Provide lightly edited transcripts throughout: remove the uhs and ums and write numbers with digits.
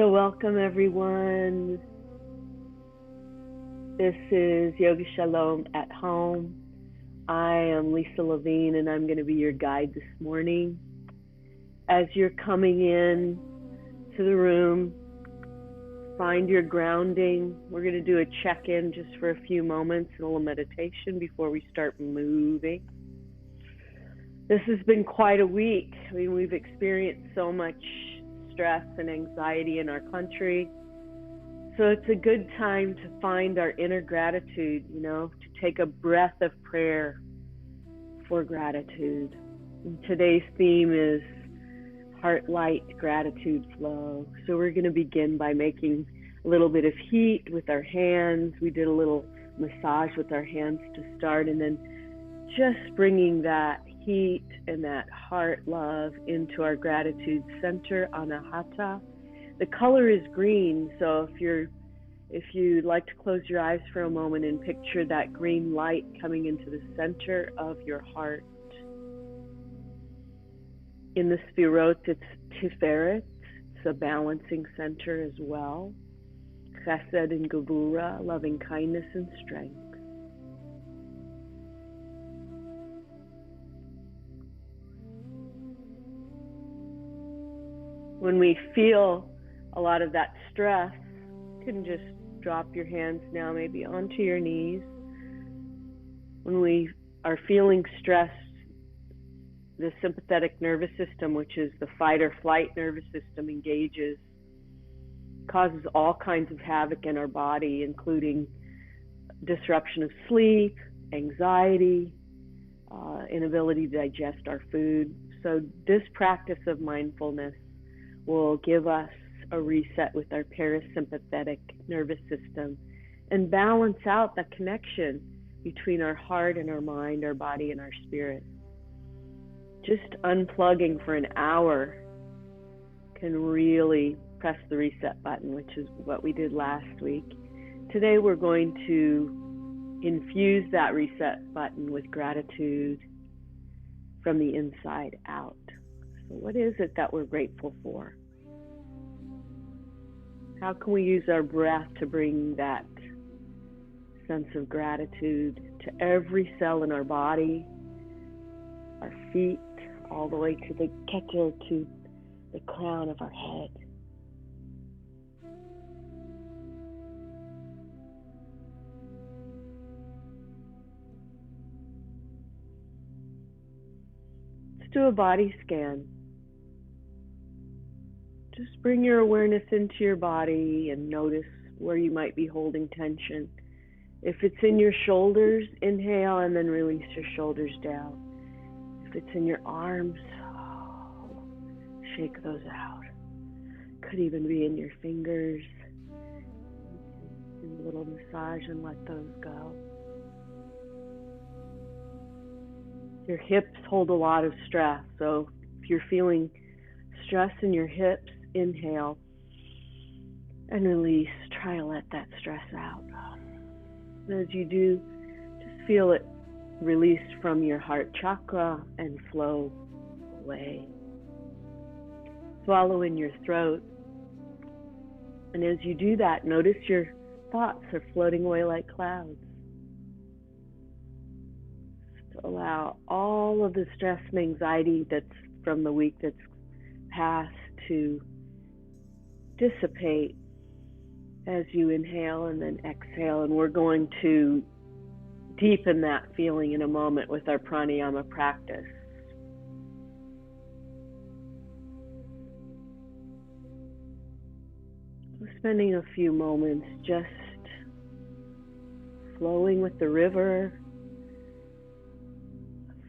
So welcome everyone. This is Yoga Shalom at Home. I am Lisa Levine and I'm going to be your guide this morning. As you're coming in to the room, find your grounding. We're going to do a check-in just for a few moments, a little meditation before we start moving. This has been quite a week. I mean, we've experienced so much stress and anxiety in our country. So it's a good time to find our inner gratitude, to take a breath of prayer for gratitude. And today's theme is heart light gratitude flow. So we're going to begin by making a little bit of heat with our hands. We did a little massage with our hands to start, and then just bringing that heat and that heart love into our gratitude center, anahata. The color is green, so if you'd like to close your eyes for a moment and picture that green light coming into the center of your heart. In the Sfirot, it's Tiferet. It's a balancing center as well. Chesed and Gevura, loving kindness and strength. When we feel a lot of that stress, you can just drop your hands now maybe onto your knees. When we are feeling stressed, the sympathetic nervous system, which is the fight or flight nervous system, engages, causes all kinds of havoc in our body, including disruption of sleep, anxiety, inability to digest our food. So this practice of mindfulness will give us a reset with our parasympathetic nervous system and balance out the connection between our heart and our mind, our body and our spirit. Just unplugging for an hour can really press the reset button, which is what we did last week. Today we're going to infuse that reset button with gratitude from the inside out. So what is it that we're grateful for? How can we use our breath to bring that sense of gratitude to every cell in our body, our feet, all the way to the keter, to the crown of our head? Let's do a body scan. Just bring your awareness into your body and notice where you might be holding tension. If it's in your shoulders, inhale and then release your shoulders down. If it's in your arms, shake those out. Could even be in your fingers. Do a little massage and let those go. Your hips hold a lot of stress, so if you're feeling stress in your hips, inhale and release. Try to let that stress out. And as you do, just feel it release from your heart chakra and flow away. Swallow in your throat. And as you do that, notice your thoughts are floating away like clouds. Just allow all of the stress and anxiety that's from the week that's past to dissipate as you inhale and then exhale. And we're going to deepen that feeling in a moment with our pranayama practice. We're spending a few moments just flowing with the river,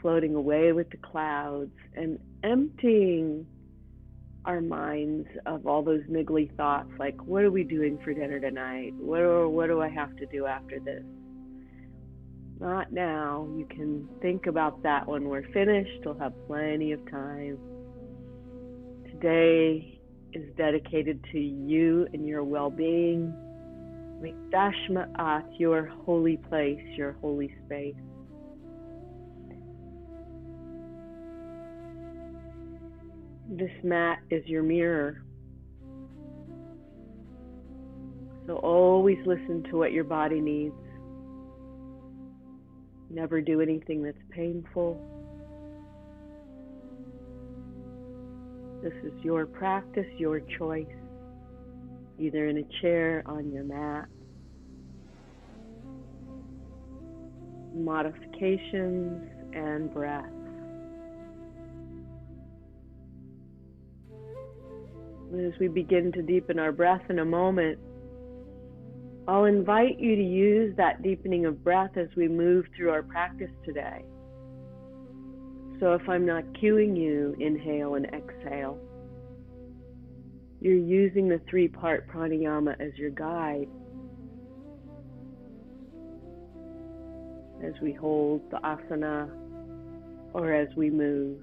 floating away with the clouds, and emptying our minds of all those niggly thoughts like, what are we doing for dinner tonight? What do I have to do after this? Not now. You can think about that when we're finished. We'll have plenty of time. Today is dedicated to you and your well-being. Mikdash Ma'at, your holy place, your holy space. This mat is your mirror. So always listen to what your body needs. Never do anything that's painful. This is your practice, your choice, either in a chair, on your mat. Modifications and breath. As we begin to deepen our breath in a moment, I'll invite you to use that deepening of breath as we move through our practice today. So if I'm not cueing you, inhale and exhale. You're using the 3-part pranayama as your guide as we hold the asana or as we move.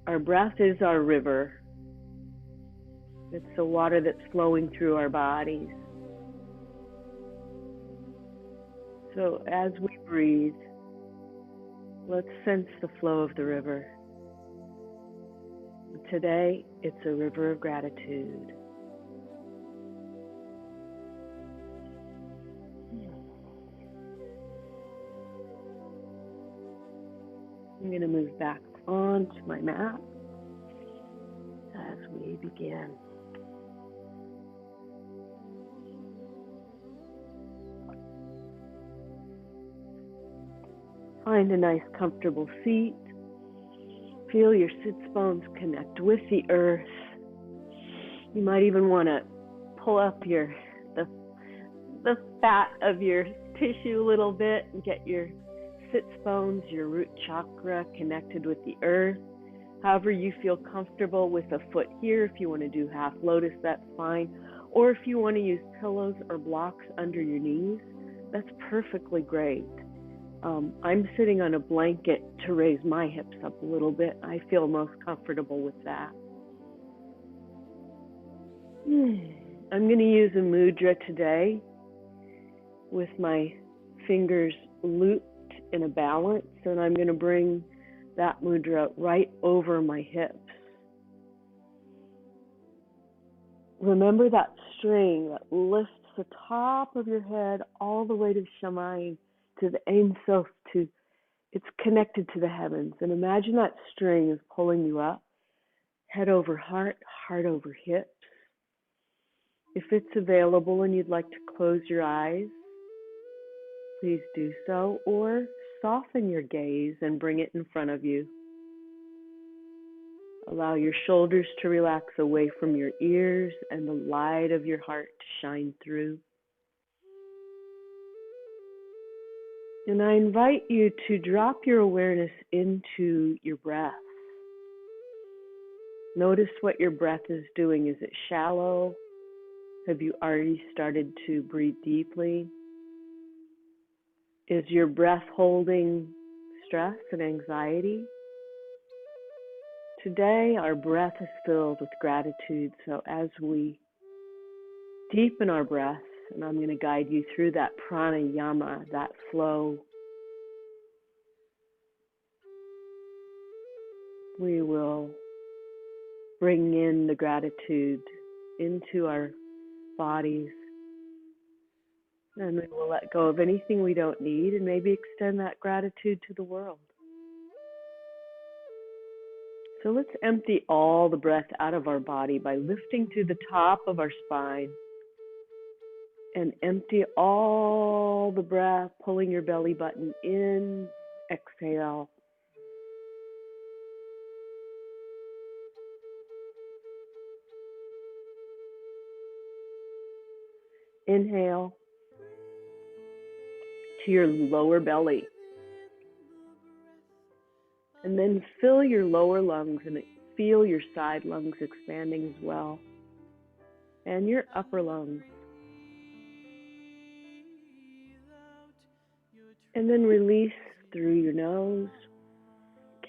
Our breath is our river. It's the water that's flowing through our bodies. So as we breathe, let's sense the flow of the river. Today, it's a river of gratitude. I'm going to move back onto my mat as we begin. Find a nice comfortable seat. Feel your sits bones connect with the earth. You might even want to pull up the fat of your tissue a little bit and get your sits bones, your root chakra connected with the earth. However you feel comfortable with a foot here. If you want to do half lotus, that's fine. Or if you want to use pillows or blocks under your knees, that's perfectly great. I'm sitting on a blanket to raise my hips up a little bit. I feel most comfortable with that. I'm going to use a mudra today with my fingers looped in a balance, and I'm going to bring that mudra right over my hips. Remember that string that lifts the top of your head all the way to Shamayim, to the Ein Sof, it's connected to the heavens. And imagine that string is pulling you up, head over heart, heart over hips. If it's available and you'd like to close your eyes, please do so, or soften your gaze and bring it in front of you. Allow your shoulders to relax away from your ears and the light of your heart to shine through. And I invite you to drop your awareness into your breath. Notice what your breath is doing. Is it shallow? Have you already started to breathe deeply? Is your breath holding stress and anxiety? Today, our breath is filled with gratitude. So as we deepen our breath, and I'm going to guide you through that pranayama, that flow, we will bring in the gratitude into our bodies, and we will let go of anything we don't need and maybe extend that gratitude to the world. So let's empty all the breath out of our body by lifting to the top of our spine, and empty all the breath, pulling your belly button in. Exhale. Inhale to your lower belly. And then fill your lower lungs and feel your side lungs expanding as well. And your upper lungs. And then release through your nose,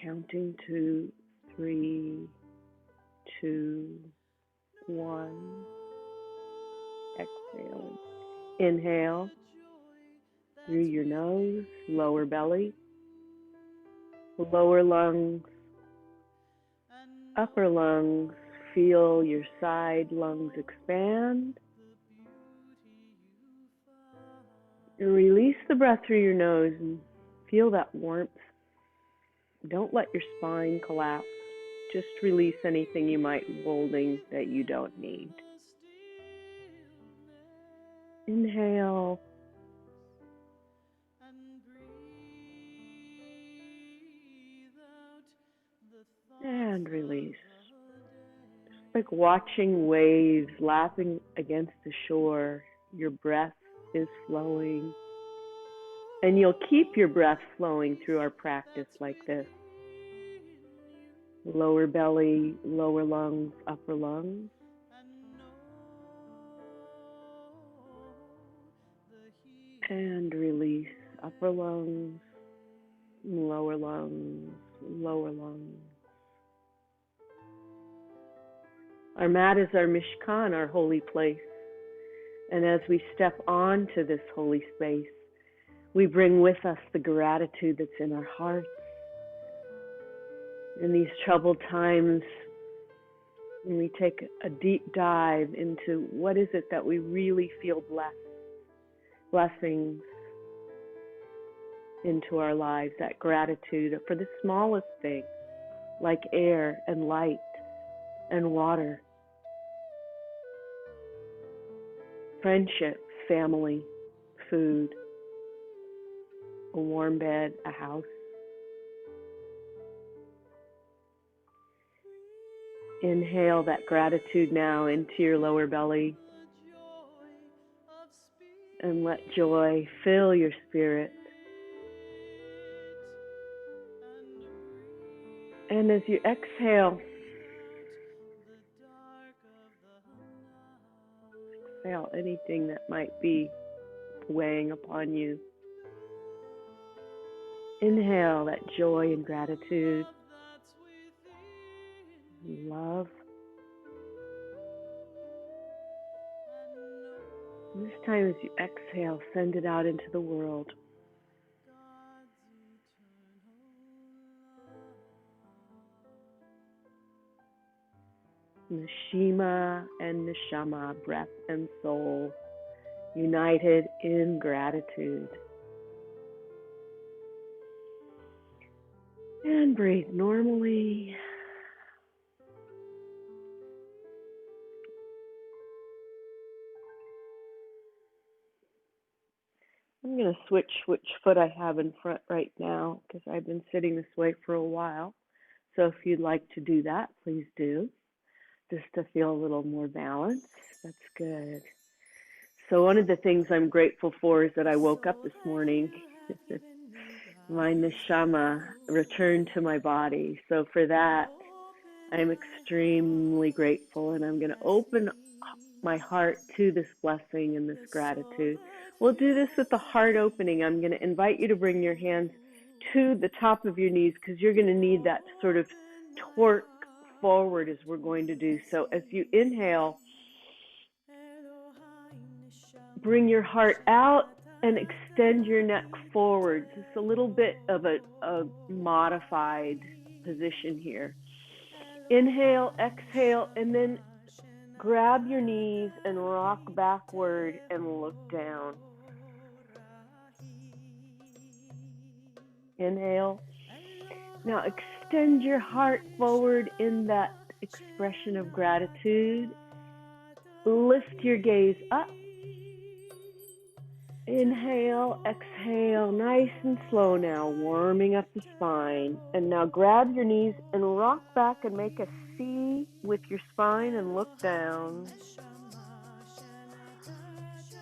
counting to 3, 2, 1. Exhale. Inhale through your nose, lower belly, lower lungs, upper lungs. Feel your side lungs expand. And release the breath through your nose and feel that warmth. Don't let your spine collapse. Just release anything you might be holding that you don't need. Inhale. And release. Just like watching waves lapping against the shore, your breath is flowing. And you'll keep your breath flowing through our practice like this. Lower belly, lower lungs, upper lungs. And release upper lungs, lower lungs, lower lungs. Our mat is our mishkan, our holy place. And as we step onto this holy space, we bring with us the gratitude that's in our hearts. In these troubled times, when we take a deep dive into what is it that we really feel blessed, blessings into our lives, that gratitude for the smallest things, like air and light and water, friendship, family, food, a warm bed, a house. Inhale that gratitude now into your lower belly and let joy fill your spirit. And as you exhale, exhale anything that might be weighing upon you. Inhale that joy and gratitude, love. And this time as you exhale, send it out into the world. Neshima and neshama, breath and soul, united in gratitude. And breathe normally. I'm going to switch which foot I have in front right now because I've been sitting this way for a while. So if you'd like to do that, please do, just to feel a little more balanced. That's good. So one of the things I'm grateful for is that I woke up this morning. My neshama returned to my body. So for that, I'm extremely grateful, and I'm going to open my heart to this blessing and this gratitude. We'll do this with the heart opening. I'm going to invite you to bring your hands to the top of your knees because you're going to need that sort of torque forward as we're going to do. So as you inhale, bring your heart out and extend your neck forward. Just a little bit of a modified position here. Inhale, exhale, and then grab your knees and rock backward and look down. Inhale. Now extend your heart forward in that expression of gratitude. Lift your gaze up. Inhale, exhale, nice and slow now, warming up the spine. And now grab your knees and rock back and make a C with your spine and look down.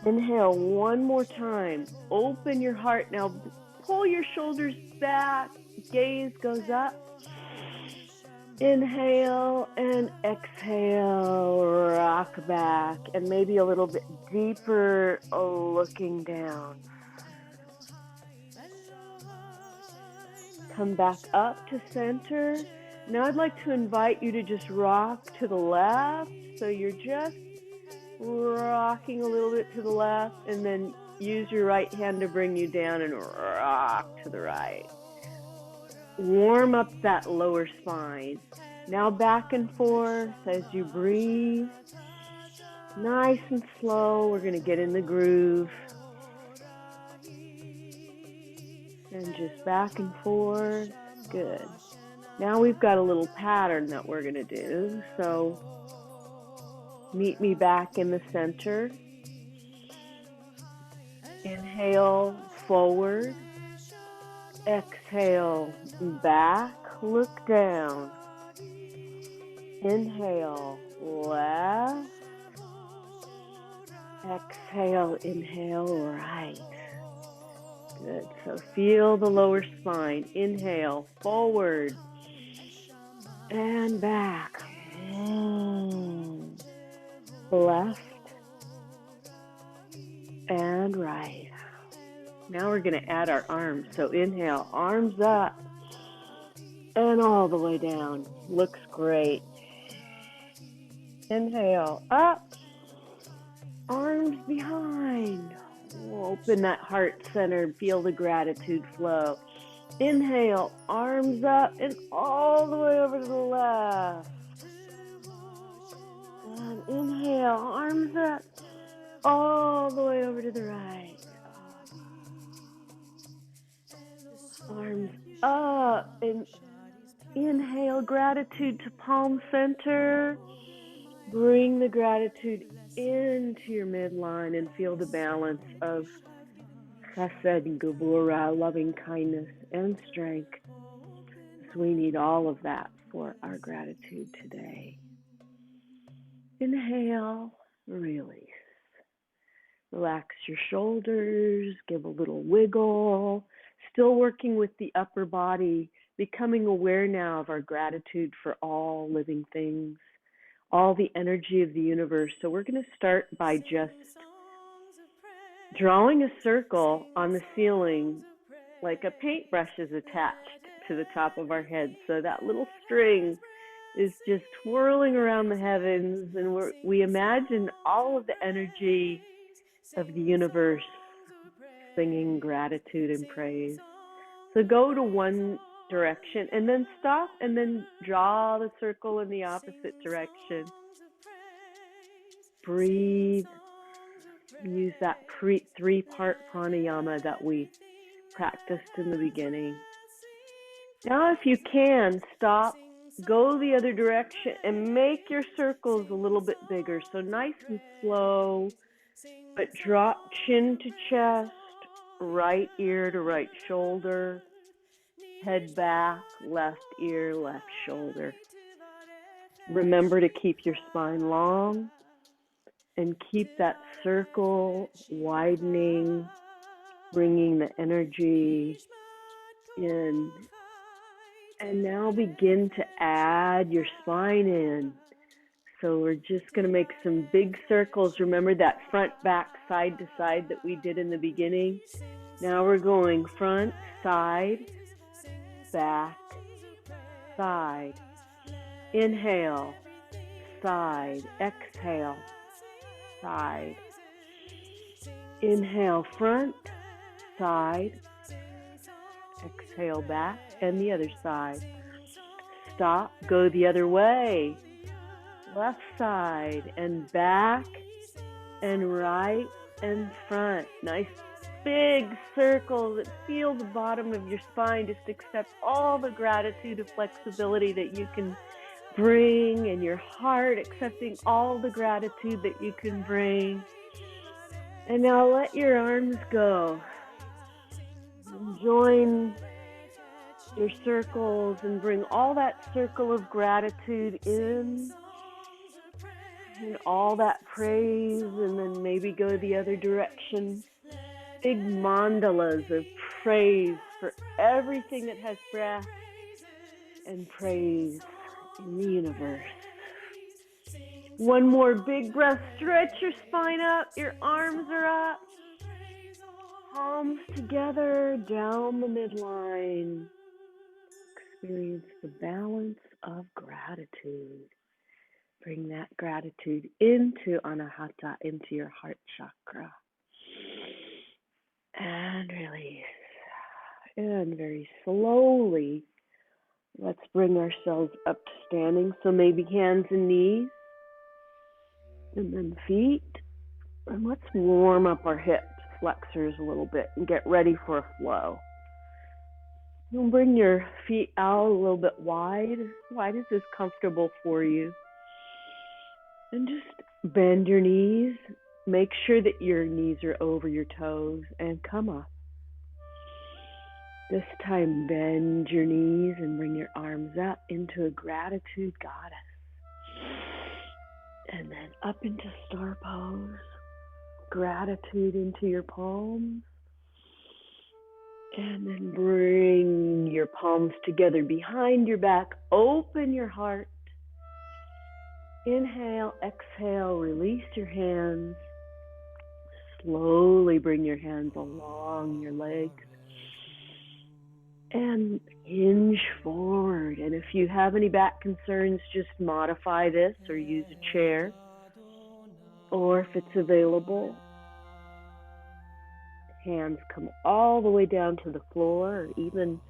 Inhale one more time. Open your heart now. Pull your shoulders back. Gaze goes up. Inhale and exhale, rock back, and maybe a little bit deeper, looking down. Come back up to center. Now I'd like to invite you to just rock to the left. So you're just rocking a little bit to the left, and then use your right hand to bring you down and rock to the right. Warm up that lower spine. Now back and forth as you breathe. Nice and slow. We're going to get in the groove. And just back and forth. Good. Now we've got a little pattern that we're going to do. So meet me back in the center. Inhale, forward. Exhale, back. Look down. Inhale, left. Exhale, inhale, right. Good. So feel the lower spine. Inhale, forward and back. Left and right. Now we're going to add our arms. So inhale, arms up and all the way down. Looks great. Inhale, up, arms behind. Open that heart center and feel the gratitude flow. Inhale, arms up and all the way over to the left. And inhale, arms up, all the way over to the right. Arms up and inhale, gratitude to palm center. Bring the gratitude into your midline and feel the balance of chesed and gevurah, loving kindness and strength. So we need all of that for our gratitude today. Inhale, release. Relax your shoulders, give a little wiggle. Still working with the upper body, becoming aware now of our gratitude for all living things, all the energy of the universe. So we're going to start by just drawing a circle on the ceiling like a paintbrush is attached to the top of our head. So that little string is just twirling around the heavens, and we imagine all of the energy of the universe singing gratitude and praise. So go to one direction and then stop and then draw the circle in the opposite direction. Breathe. Use that three-part pranayama that we practiced in the beginning. Now if you can, stop, go the other direction and make your circles a little bit bigger. So nice and slow, but drop chin to chest, right ear to right shoulder, head back, left ear, left shoulder. Remember to keep your spine long and keep that circle widening, bringing the energy in. And now begin to add your spine in. So we're just going to make some big circles. Remember that front, back, side to side that we did in the beginning? Now we're going front, side, back, side. Inhale, side. Exhale, side. Inhale, front, side. Exhale, back, and the other side. Stop, go the other way. Left side and back and right and front. Nice big circles that feel the bottom of your spine. Just accept all the gratitude and flexibility that you can bring in your heart, accepting all the gratitude that you can bring. And now let your arms go. Join your circles and bring all that circle of gratitude in and all that praise, and then maybe go the other direction. Big mandalas of praise for everything that has breath and praise in the universe. One more big breath. Stretch your spine up. Your arms are up. Palms together down the midline. Experience the balance of gratitude. Bring that gratitude into Anahata, into your heart chakra. And release. And very slowly, let's bring ourselves up to standing. So maybe hands and knees. And then feet. And let's warm up our hips, flexors a little bit, and get ready for a flow. You'll bring your feet out a little bit wide. Wide as is comfortable for you. And just bend your knees. Make sure that your knees are over your toes and come up. This time, bend your knees and bring your arms up into a gratitude goddess. And then up into star pose. Gratitude into your palms. And then bring your palms together behind your back. Open your heart. Inhale, exhale, release your hands. Slowly bring your hands along your legs. And hinge forward. And if you have any back concerns, just modify this or use a chair. Or if it's available, hands come all the way down to the floor, or even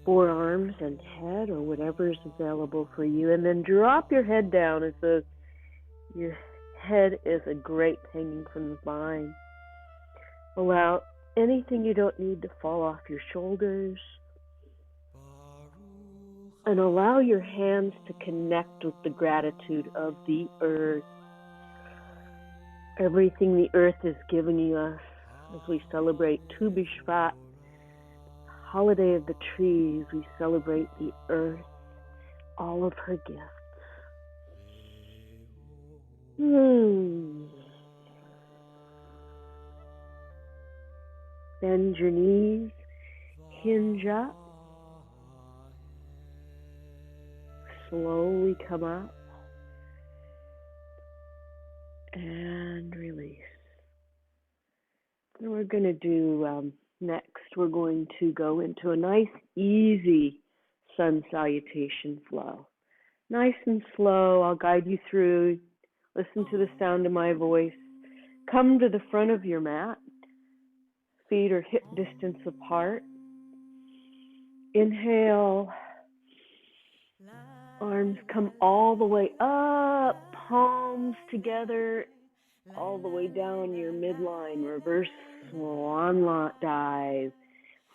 forearms and head, or whatever is available for you. And then drop your head down as though your head is a grape hanging from the vine. Allow anything you don't need to fall off your shoulders. And allow your hands to connect with the gratitude of the earth. Everything the earth is giving us as we celebrate Tu B'Shvat, holiday of the trees. We celebrate the earth, all of her gifts. Bend your knees, hinge up, slowly come up, and release. And we're going to do, next, we're going to go into a nice, easy Sun Salutation Flow. Nice and slow, I'll guide you through. Listen to the sound of my voice. Come to the front of your mat. Feet are hip distance apart. Inhale. Arms come all the way up, palms together, all the way down your midline. Reverse swan dive.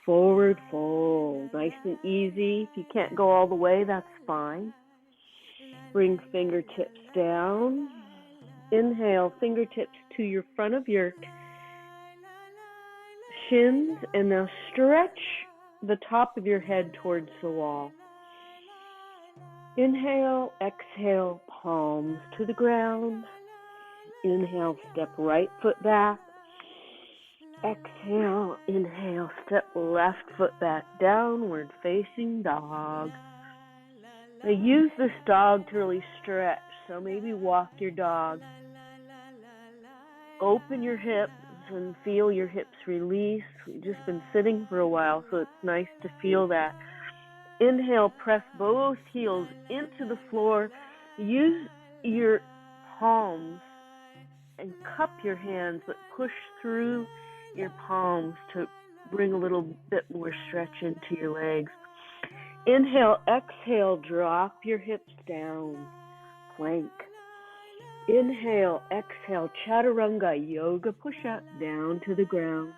Forward fold. Nice and easy. If you can't go all the way, that's fine. Bring fingertips down. Inhale, fingertips to your front of your shins, and now stretch the top of your head towards the wall. Inhale, exhale, palms to the ground. Inhale, step right foot back. Exhale, inhale, step left foot back, downward facing dog. Now use this dog to really stretch, so maybe walk your dog. Open your hips and feel your hips release. We've just been sitting for a while, so it's nice to feel that. Inhale, press both heels into the floor. Use your palms and cup your hands, but push through your palms to bring a little bit more stretch into your legs. Inhale, exhale, drop your hips down, plank. Inhale, exhale, chaturanga, yoga push-up, down to the ground.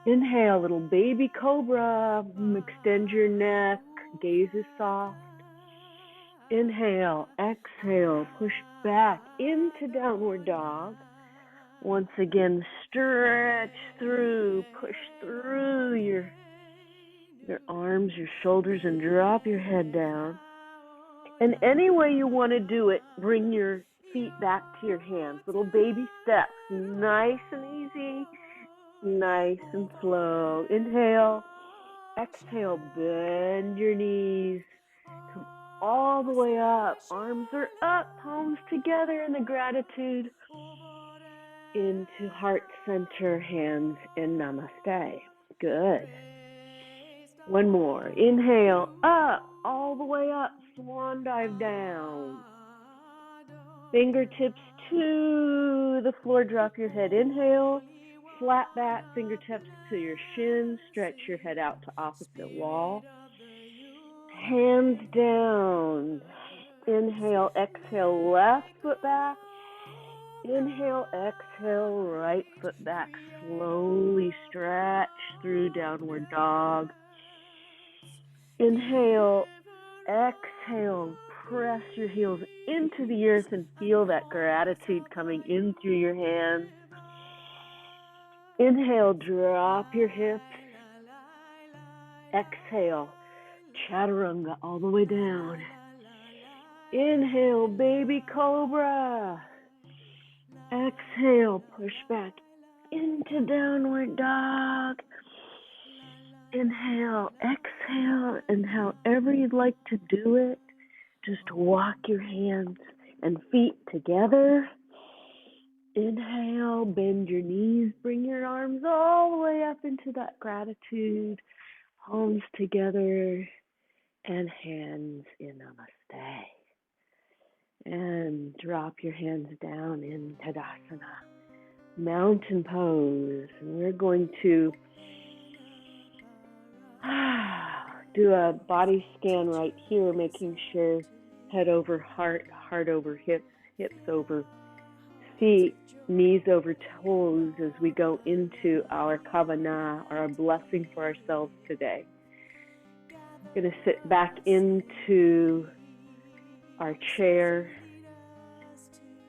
Inhale, little baby cobra, extend your neck, gaze is soft. Inhale, exhale, push back into downward dog. Once again, stretch through, push through your arms, your shoulders, and drop your head down. And any way you want to do it, bring your feet back to your hands. Little baby steps, nice and easy, nice and slow. Inhale, exhale, bend your knees. Come all the way up. Arms are up, palms together in the gratitude. Into heart center, hands in namaste. Good. One more. Inhale, up, all the way up. Swan dive down. Fingertips to the floor, drop your head. Inhale, flat back, fingertips to your shins. Stretch your head out to opposite wall. Hands down. Inhale, exhale, left foot back. Inhale, exhale, right foot back, slowly stretch through downward dog. Inhale, exhale, press your heels into the earth and feel that gratitude coming in through your hands. Inhale, drop your hips. Exhale, chaturanga all the way down. Inhale, baby cobra. Exhale, push back into downward dog. Inhale, exhale, and however you'd like to do it, just walk your hands and feet together. Inhale, bend your knees, bring your arms all the way up into that gratitude, palms together, and hands in namaste. And drop your hands down in Tadasana, mountain pose. And we're going to do a body scan right here, making sure head over heart, heart over hips, hips over feet, knees over toes as we go into our kavanah, our blessing for ourselves today. I'm going to sit back into our chair,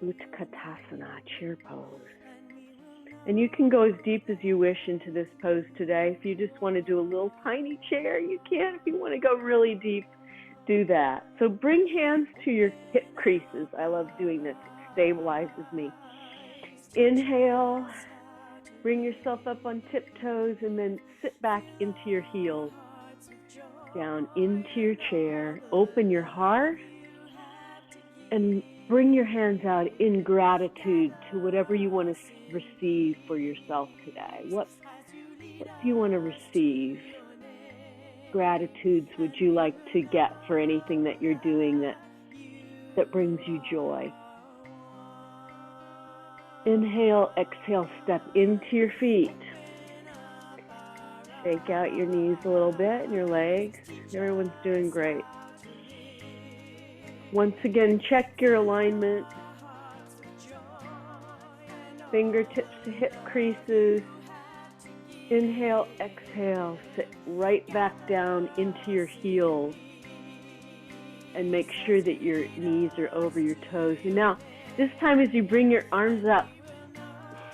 Utkatasana, chair pose. And you can go as deep as you wish into this pose today. If you just want to do a little tiny chair, you can. If you want to go really deep, do that. So bring hands to your hip creases. I love doing this. It stabilizes me. Inhale, bring yourself up on tiptoes, and then sit back into your heels. Down into your chair. Open your heart and bring your hands out in gratitude to whatever you want to receive for yourself today. What do you want to receive? Gratitudes would you like to get for anything that you're doing that brings you joy? Inhale, exhale, step into your feet. Shake out your knees a little bit and your legs. Everyone's doing great. Once again, check your alignment. Fingertips to hip creases. Inhale, exhale, sit right back down into your heels. And make sure that your knees are over your toes. And now, this time as you bring your arms up,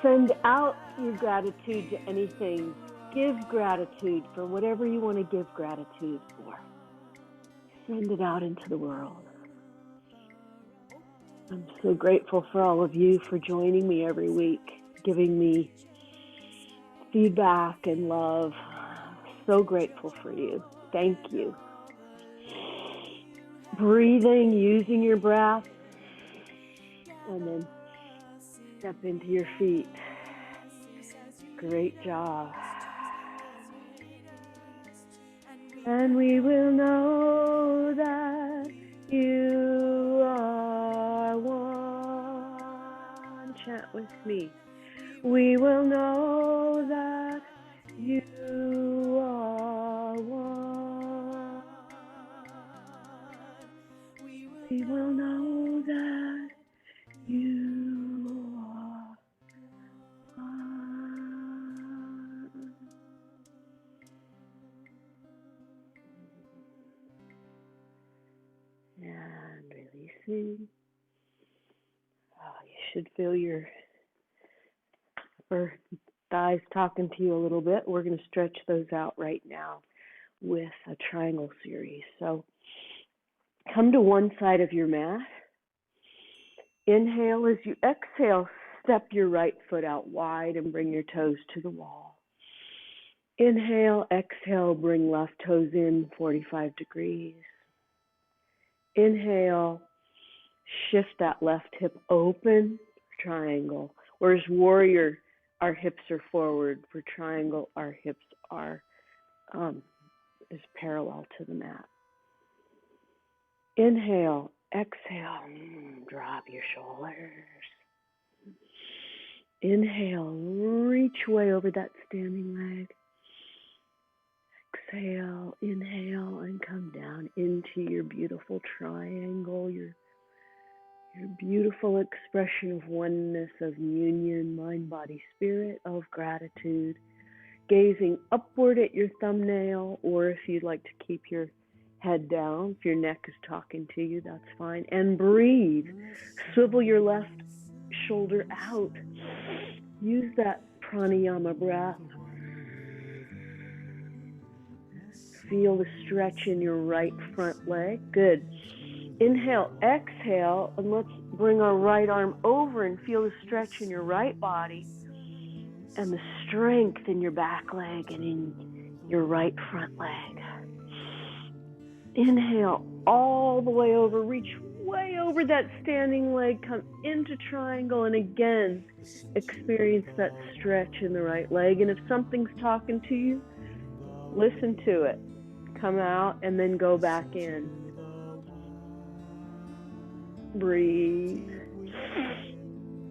send out your gratitude to anything. Give gratitude for whatever you want to give gratitude for. Send it out into the world. I'm so grateful for all of you for joining me every week, giving me feedback and love. So grateful for you. Thank you. Breathing, using your breath, and then step into your feet. Great job. And we will know that you are one. Chant with me. We will know that you are one. We will know that you are one. And releasing. Oh, you should feel your upper thighs talking to you a little bit. We're going to stretch those out right now with a triangle series. So come to one side of your mat. Inhale as you exhale, step your right foot out wide and bring your toes to the wall. Inhale, exhale, bring left toes in 45 degrees. Inhale, shift that left hip open, triangle. Whereas warrior, our hips are forward. For triangle, our hips are is parallel to the mat. Inhale, exhale, drop your shoulders. Inhale, reach way over that standing leg. Exhale, inhale, and come down into your beautiful triangle, your Your beautiful expression of oneness, of union, mind, body, spirit, of gratitude. Gazing upward at your thumbnail, or if you'd like to keep your head down, if your neck is talking to you, that's fine. And breathe. Swivel your left shoulder out. Use that pranayama breath. Feel the stretch in your right front leg. Good. Inhale, exhale, and let's bring our right arm over and feel the stretch in your right body and the strength in your back leg and in your right front leg. Inhale all the way over, reach way over that standing leg, come into triangle, and again, experience that stretch in the right leg. And if something's talking to you, listen to it. Come out and then go back in. Breathe.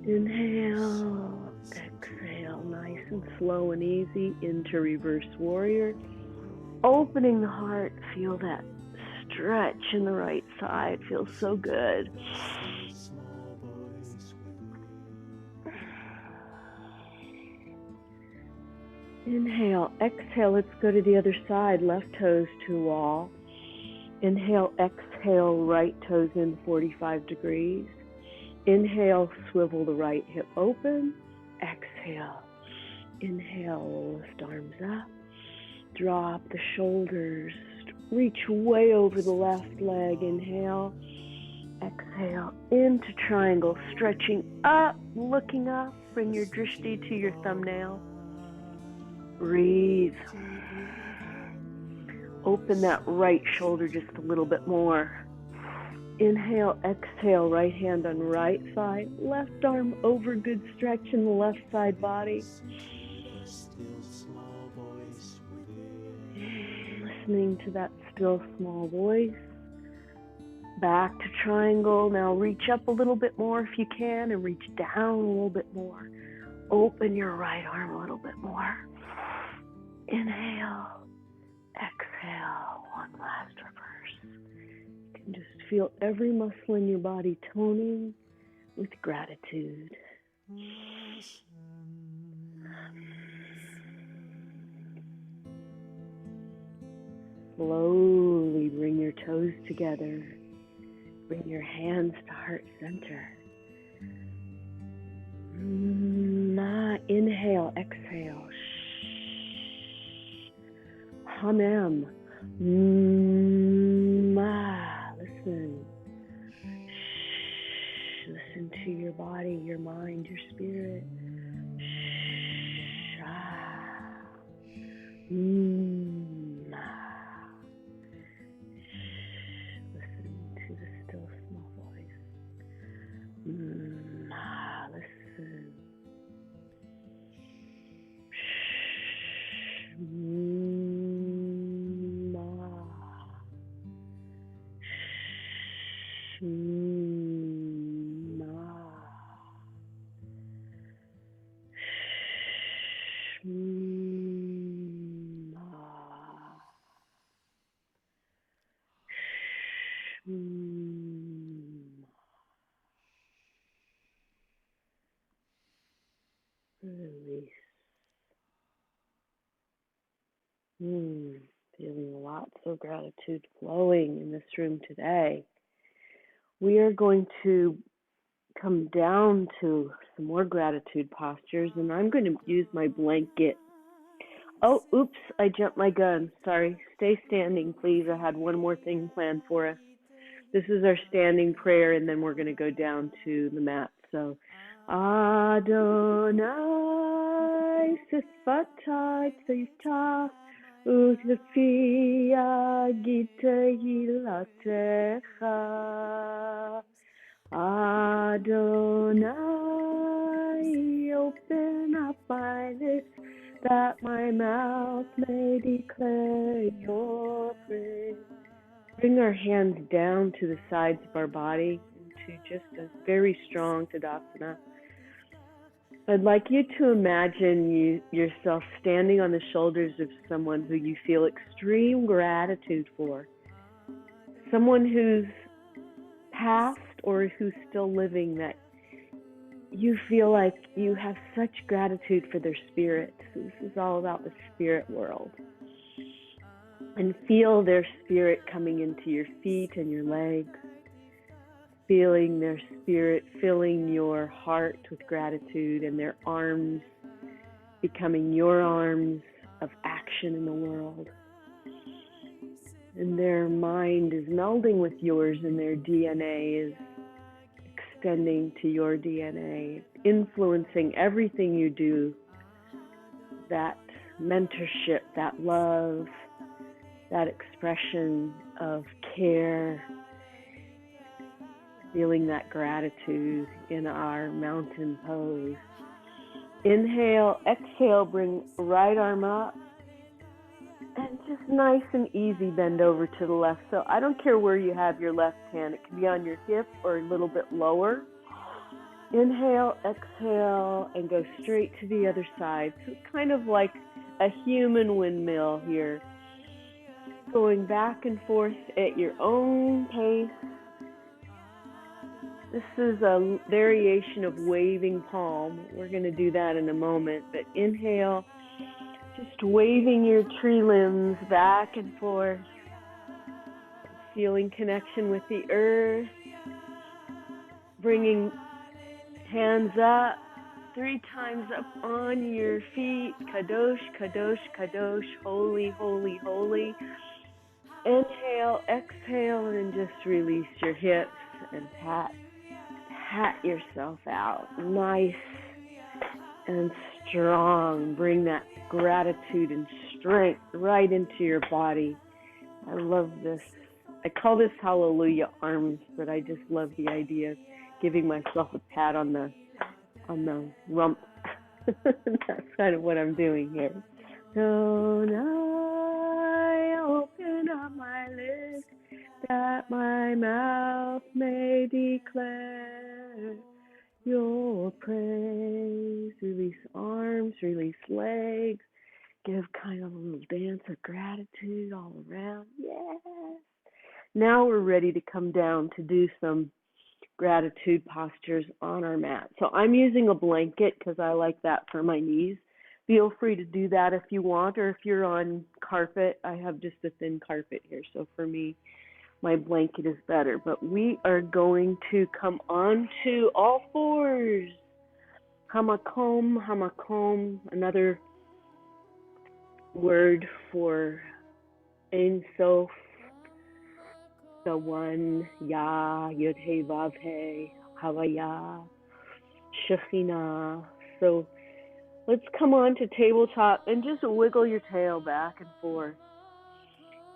Inhale, exhale, nice and slow and easy into reverse warrior. Opening the heart, feel that stretch in the right side, feels so good. Inhale, exhale, let's go to the other side, left toes to wall. Inhale, exhale, right toes in 45 degrees. Inhale, swivel the right hip open. Exhale. Inhale, lift arms up. Drop the shoulders. Reach way over the left leg. Inhale. Exhale into triangle. Stretching up, looking up. Bring your drishti to your thumbnail. Breathe. Open that right shoulder just a little bit more. Inhale, exhale, right hand on right side, left arm over, good stretch in the left side body. Listening to that still small voice. Back to triangle. Now reach up a little bit more if you can and reach down a little bit more. Open your right arm a little bit more. Inhale. Exhale, one last reverse. You can just feel every muscle in your body toning with gratitude. Slowly bring your toes together. Bring your hands to heart center. Inhale, exhale. Hamam. Listen. Listen to your body, your mind, your spirit. Listen to the still small voice. Listen. Release. Feeling lots of gratitude flowing in this room today. We are going to come down to some more gratitude postures, and I'm going to use my blanket. Oh, oops, I jumped my gun. Sorry. Stay standing, please. I had one more thing planned for us. This is our standing prayer, and then we're going to go down to the mat. So, Adonai Sifata Tzita Utfia Gitehilatecha. Adonai, open up my lips that my mouth may declare your praise. Bring our hands down to the sides of our body into just a very strong Tadasana. I'd like you to imagine yourself standing on the shoulders of someone who you feel extreme gratitude for. Someone who's passed or who's still living that you feel like you have such gratitude for their spirit. So this is all about the spirit world. And feel their spirit coming into your feet and your legs. Feeling their spirit filling your heart with gratitude, and their arms becoming your arms of action in the world. And their mind is melding with yours, and their DNA is extending to your DNA, influencing everything you do. That mentorship, that love, that expression of care, feeling that gratitude in our mountain pose. Inhale, exhale, bring right arm up. And just nice and easy bend over to the left. So I don't care where you have your left hand. It can be on your hip or a little bit lower. Inhale, exhale, and go straight to the other side. So it's kind of like a human windmill here. Going back and forth at your own pace. This is a variation of waving palm. We're going to do that in a moment. But inhale, just waving your tree limbs back and forth. Feeling connection with the earth. Bringing hands up, 3 times up on your feet. Kadosh, Kadosh, Kadosh, holy, holy, holy. Inhale, exhale, and then just release your hips and pat yourself out. Nice and strong. Bring that gratitude and strength right into your body. I love this. I call this hallelujah arms, but I just love the idea of giving myself a pat on the rump. That's kind of what I'm doing here. So now I open up my lips that my mouth may declare your praise. Release arms, release legs. Give kind of a little dance of gratitude all around. Yes. Now we're ready to come down to do some gratitude postures on our mat. So I'm using a blanket because I like that for my knees. Feel free to do that if you want, or if you're on carpet. I have just a thin carpet here, so for me, my blanket is better. But we are going to come on to all fours. Hamakom, hamakom, another word for Ein Sof, the one, Yah, Yud He Vav He, Havaya, Shekhinah. So let's come on to tabletop and just wiggle your tail back and forth.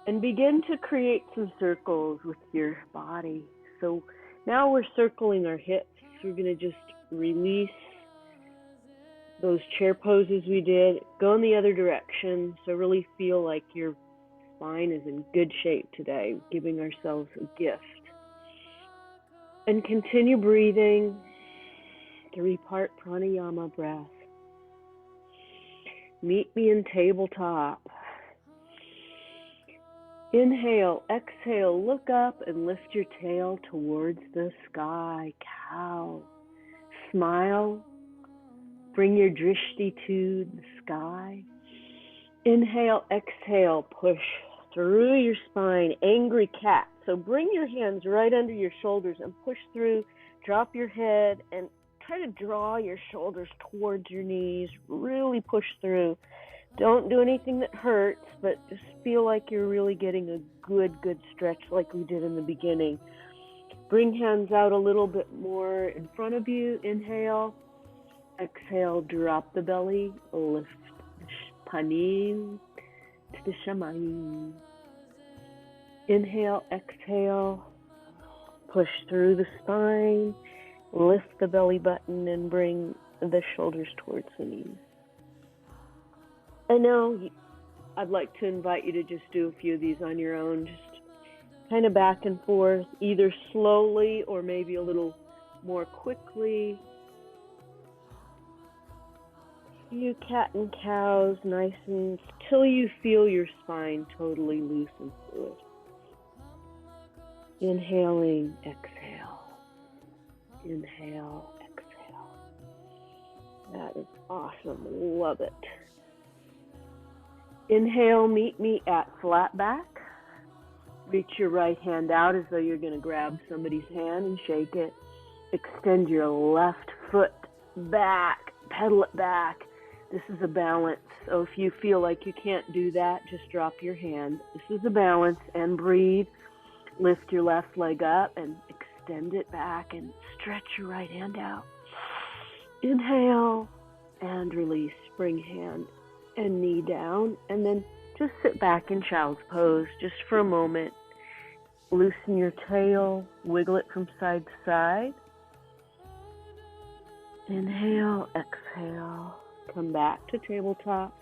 And begin to create some circles with your body. So now we're circling our hips. We're going to just release those chair poses we did. Go in the other direction. So really feel like your spine is in good shape today, giving ourselves a gift. And continue breathing, 3-part pranayama breath. Meet me in tabletop. Inhale, exhale, look up and lift your tail towards the sky. Cow. Smile. Bring your drishti to the sky. Inhale, exhale, push through your spine. Angry cat. So bring your hands right under your shoulders and push through. Drop your head and try to draw your shoulders towards your knees. Really push through. Don't do anything that hurts, but just feel like you're really getting a good stretch like we did in the beginning. Bring hands out a little bit more in front of you. Inhale. Exhale, drop the belly. Lift panim to the shamayim. Inhale, exhale. Push through the spine. Lift the belly button and bring the shoulders towards the knees. And now I'd like to invite you to just do a few of these on your own, just kind of back and forth, either slowly or maybe a little more quickly. You cat and cows, nice and till you feel your spine totally loose and fluid. Inhaling, exhale. Inhale, exhale. That is awesome. Love it. Inhale, meet me at flat back. Reach your right hand out as though you're going to grab somebody's hand and shake it. Extend your left foot back. Pedal it back. This is a balance. So if you feel like you can't do that, just drop your hand. This is a balance, and breathe. Lift your left leg up and extend it back and stretch your right hand out. Inhale and release. Bring hand and knee down, and then just sit back in child's pose just for a moment. Loosen your tail, wiggle it from side to side. Inhale, exhale. Come back to tabletop.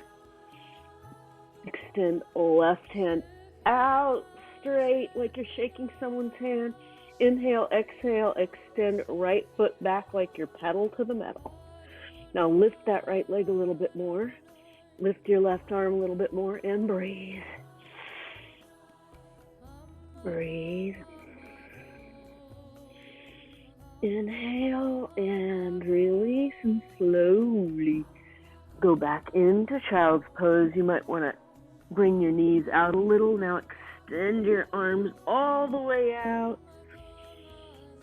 Extend left hand out straight like you're shaking someone's hand. Inhale, exhale, extend right foot back like you're pedal to the metal. Now lift that right leg a little bit more. Lift your left arm a little bit more and breathe. Breathe. Inhale and release, and slowly go back into child's pose. You might want to bring your knees out a little. Now extend your arms all the way out.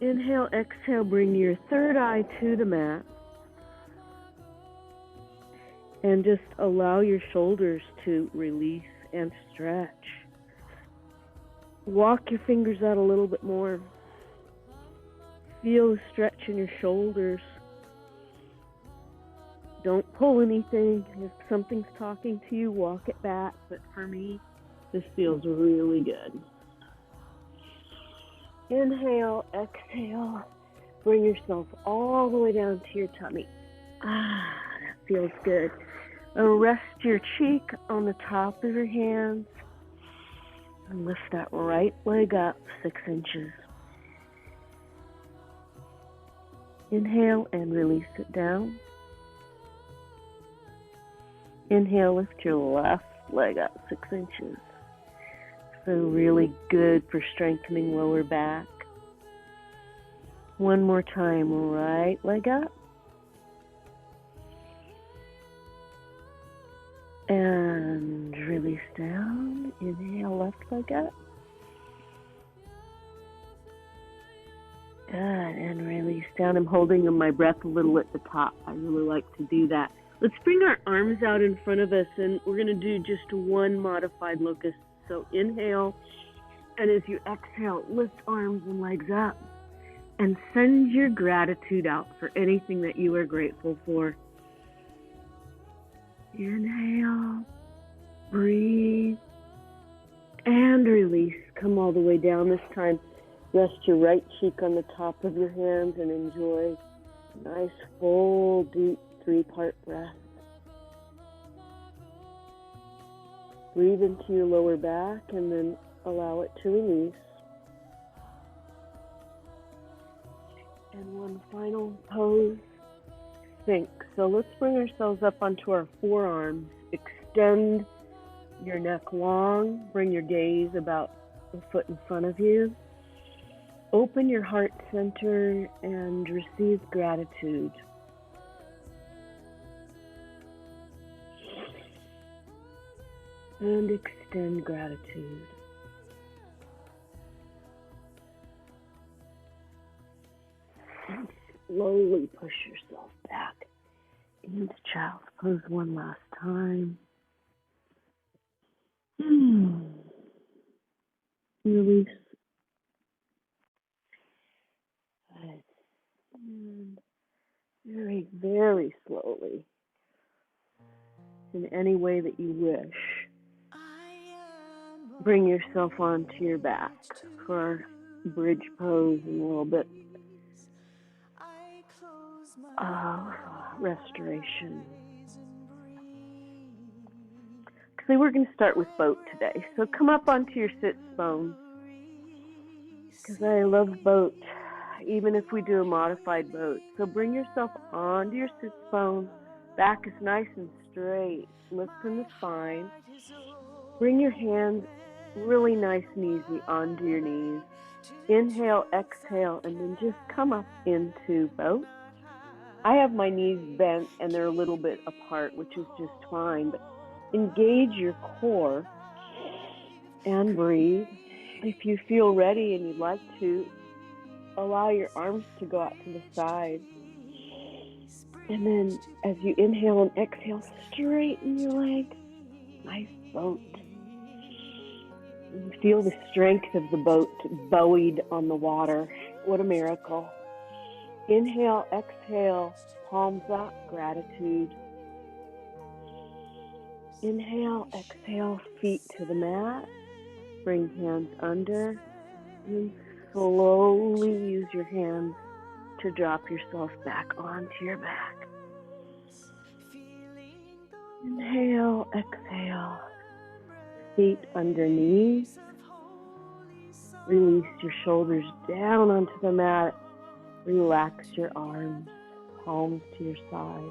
Inhale, exhale, bring your third eye to the mat. And just allow your shoulders to release and stretch. Walk your fingers out a little bit more. Feel the stretch in your shoulders. Don't pull anything. If something's talking to you, walk it back. But for me, this feels really good. Inhale, exhale. Bring yourself all the way down to your tummy. That feels good. Rest your cheek on the top of your hands. And lift that right leg up 6 inches. Inhale and release it down. Inhale, lift your left leg up 6 inches. So really good for strengthening lower back. One more time, right leg up. And release down. Inhale, left leg up. Good, and release down. I'm holding my breath a little at the top. I really like to do that. Let's bring our arms out in front of us, and we're going to do just one modified locust. So inhale, and as you exhale, lift arms and legs up, and send your gratitude out for anything that you are grateful for. Inhale, breathe, and release. Come all the way down this time. Rest your right cheek on the top of your hands and enjoy a nice, full, deep 3-part breath. Breathe into your lower back and then allow it to release. And one final pose, sink. So let's bring ourselves up onto our forearms. Extend your neck long. Bring your gaze about a foot in front of you. Open your heart center and receive gratitude. And extend gratitude. And slowly push yourself back into child's pose one last time. Release. And very, very slowly, in any way that you wish, bring yourself onto your back for our bridge pose and a little bit of restoration. So we're going to start with boat today. So come up onto your sits bones, because I love boat, even if we do a modified boat. So bring yourself onto your sits bones. Back is nice and straight. Lift from the spine. Bring your hands really nice and easy onto your knees. Inhale, exhale, and then just come up into boat. I have my knees bent and they're a little bit apart, which is just fine, but engage your core and breathe. If you feel ready and you'd like to, allow your arms to go out to the side. And then as you inhale and exhale, straighten your legs. Nice boat. And feel the strength of the boat buoyed on the water. What a miracle. Inhale, exhale, palms up, gratitude. Inhale, exhale, feet to the mat. Bring hands under. And slowly use your hands to drop yourself back onto your back. Inhale, exhale. Feet underneath. Release your shoulders down onto the mat. Relax your arms, palms to your side.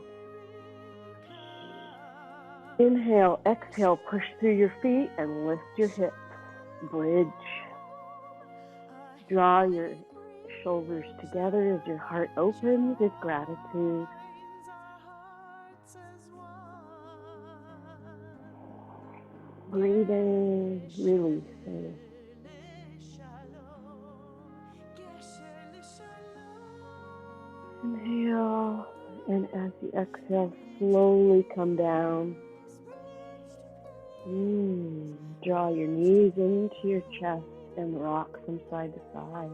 Inhale, exhale, push through your feet and lift your hips. Bridge. Draw your shoulders together as your heart opens with gratitude. Breathing, releasing. Inhale, and as you exhale, slowly come down. Draw your knees into your chest and rock from side to side.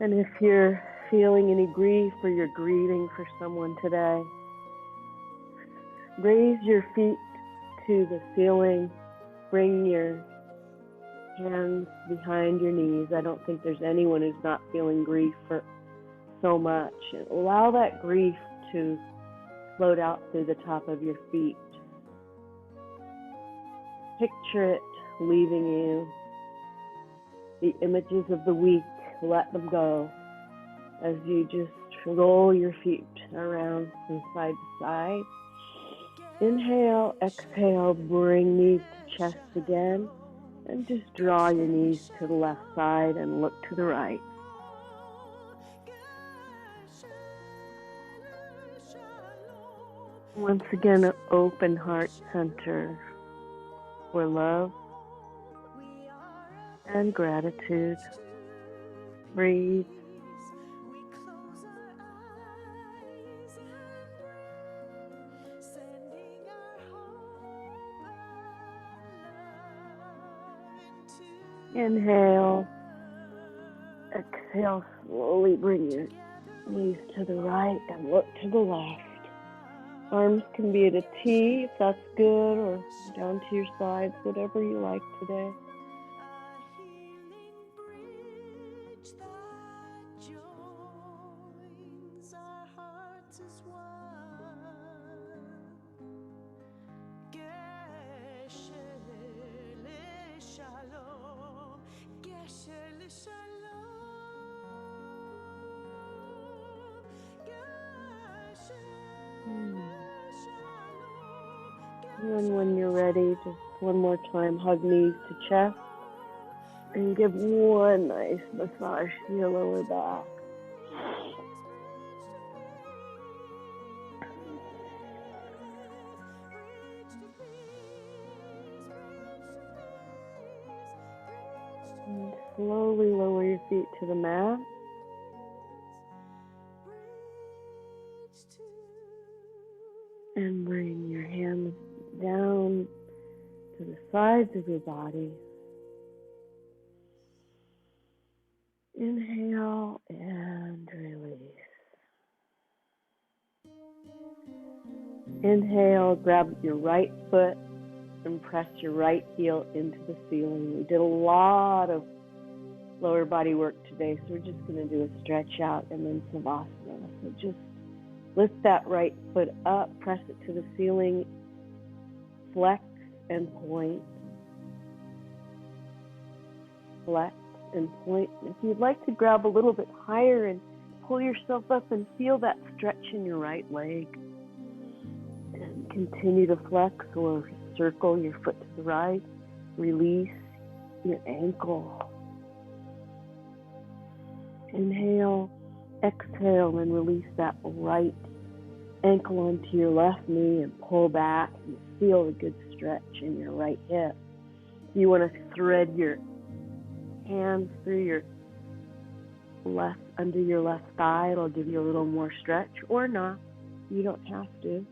And if you're feeling any grief or you're grieving for someone today, raise your feet to the ceiling. Bring your hands behind your knees. I don't think there's anyone who's not feeling grief for so much. And allow that grief to float out through the top of your feet. Picture it leaving you. The images of the week, let them go as you just roll your feet around from side to side. Inhale, exhale, bring knees to chest again, and just draw your knees to the left side and look to the right. Once again, an open heart center for love and gratitude. Breathe. Inhale. Exhale, slowly bring your knees to the right and look to the left. Arms can be at a T if that's good, or down to your sides, whatever you like today. And when you're ready, just one more time, hug knees to chest and give one nice massage to your lower back. And slowly lower your feet to the mat. And bring your hands down to the sides of your body. Inhale and release. Inhale, grab your right foot and press your right heel into the ceiling. We did a lot of lower body work today, so we're just going to do a stretch out and then Savassana. So just lift that right foot up, press it to the ceiling, flex and point. Flex and point. If you'd like to grab a little bit higher and pull yourself up and feel that stretch in your right leg. And continue to flex or circle your foot to the right. Release your ankle. Inhale, exhale, and release that right ankle onto your left knee and pull back and feel a good stretch in your right hip. You want to thread your hands through your left, under your left thigh. It'll give you a little more stretch, or not. You don't have to.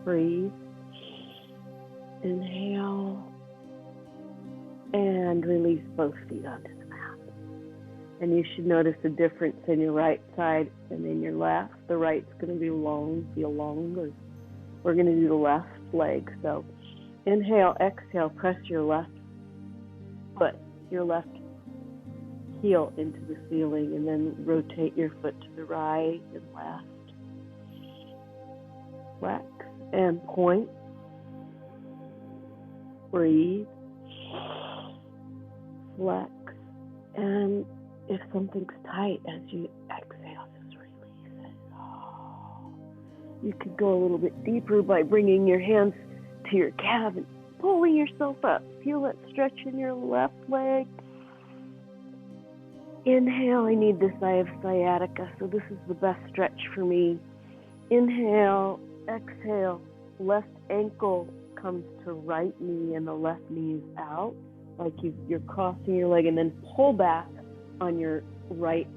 Breathe. Inhale. And release both feet onto the mat. And you should notice a difference in your right side and in your left. The right's going to be long, feel longer. We're going to do the left leg. So inhale, exhale, press your left foot, your left heel into the ceiling, and then rotate your foot to the right and left. Flex and point. Breathe. Flex. And if something's tight as you exhale, just release it. You could go a little bit deeper by bringing your hands to your calf and pulling yourself up. Feel that stretch in your left leg. Inhale, I need this. I have sciatica, so this is the best stretch for me. Inhale, exhale. Left ankle comes to right knee and the left knee is out, like you're crossing your leg, and then pull back on your right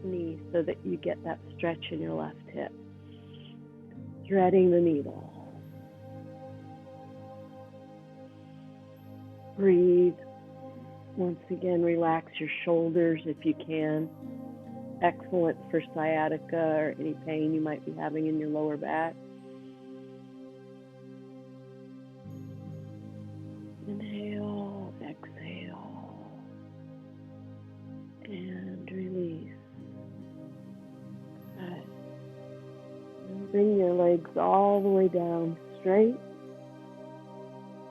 knee so that you get that stretch in your left hip. Threading the needle. Breathe. Once again, relax your shoulders if you can. Excellent for sciatica or any pain you might be having in your lower back. Inhale, exhale, and release. Good. And bring your legs all the way down straight.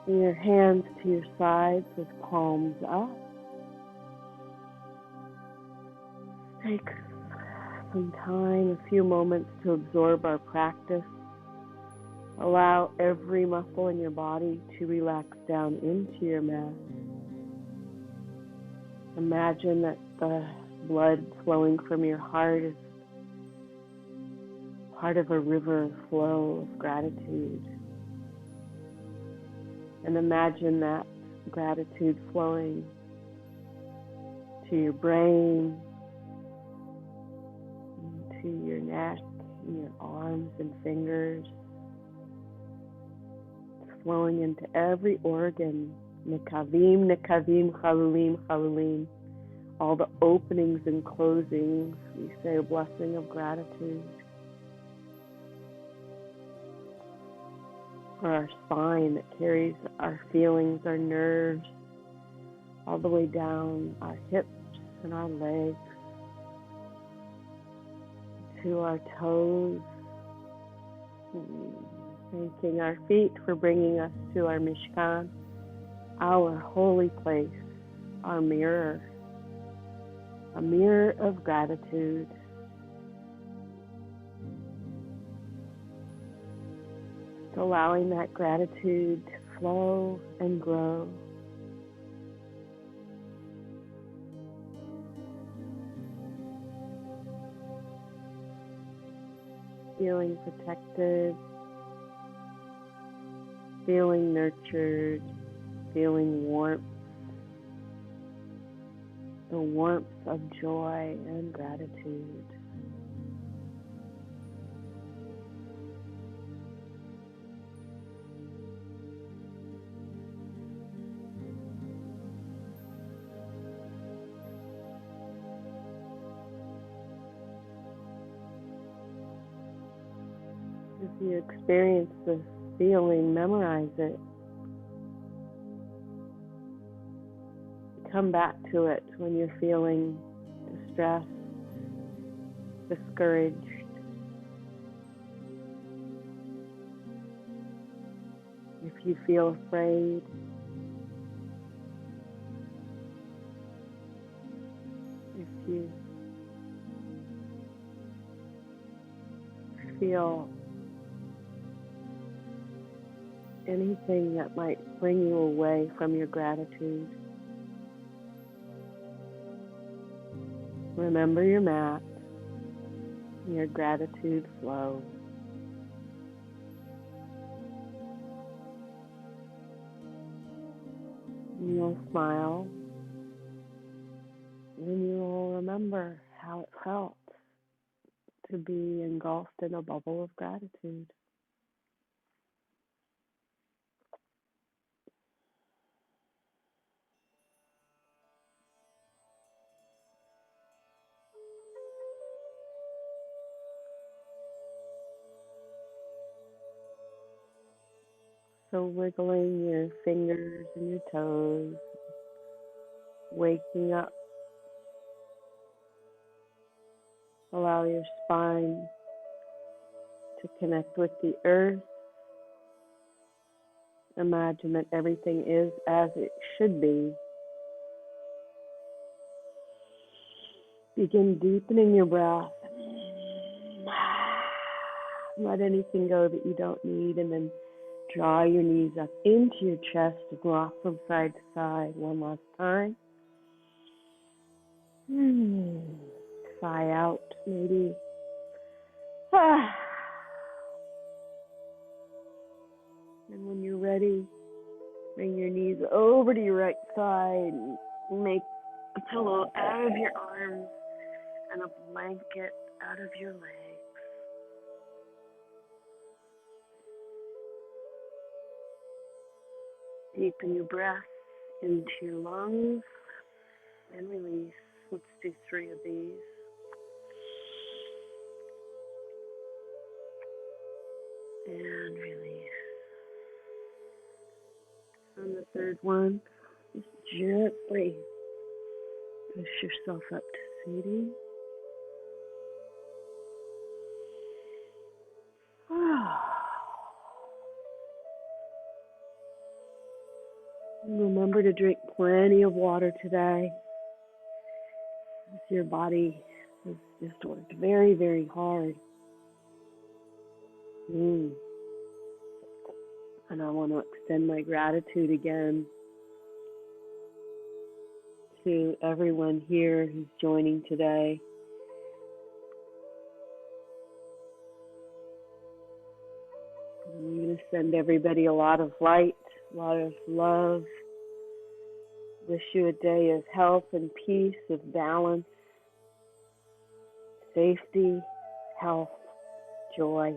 Bring your hands to your sides with palms up. Take some time, a few moments to absorb our practice. Allow every muscle in your body to relax down into your mat. Imagine that the blood flowing from your heart is part of a river flow of gratitude. And imagine that gratitude flowing to your brain, to your neck, and your arms and fingers, flowing into every organ. Nekavim, nekavim, chalulim, chalulim. All the openings and closings, we say a blessing of gratitude. For our spine that carries our feelings, our nerves, all the way down our hips and our legs, to our toes. Thanking our feet for bringing us to our Mishkan, our holy place, our mirror, a mirror of gratitude. Just allowing that gratitude to flow and grow. Feeling protected, feeling nurtured, feeling warmth, the warmth of joy and gratitude. As you experience this feeling, memorize it. Come back to it when you're feeling distressed, discouraged. If you feel afraid, if you feel anything that might bring you away from your gratitude. Remember your mat, your gratitude flow. And you'll smile, and you'll remember how it felt to be engulfed in a bubble of gratitude. So wiggling your fingers and your toes, waking up. Allow your spine to connect with the earth. Imagine that everything is as it should be. Begin deepening your breath. Let anything go that you don't need, and then draw your knees up into your chest and rock from side to side one last time. Sigh out, maybe. And when you're ready, bring your knees over to your right side and make a pillow out of your arms and a blanket out of your legs. Deepen your breath into your lungs and release. Let's do 3 of these. And release. On the 3rd one, just gently push yourself up to seating. Remember to drink plenty of water today. Your body has just worked very, very hard. And I want to extend my gratitude again to everyone here who's joining today. I'm going to send everybody a lot of light, a lot of love. Wish you a day of health and peace, of balance, safety, health, joy.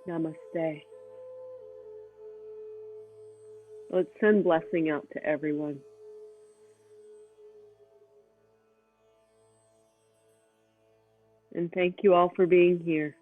Namaste. Let's send blessing out to everyone. And thank you all for being here.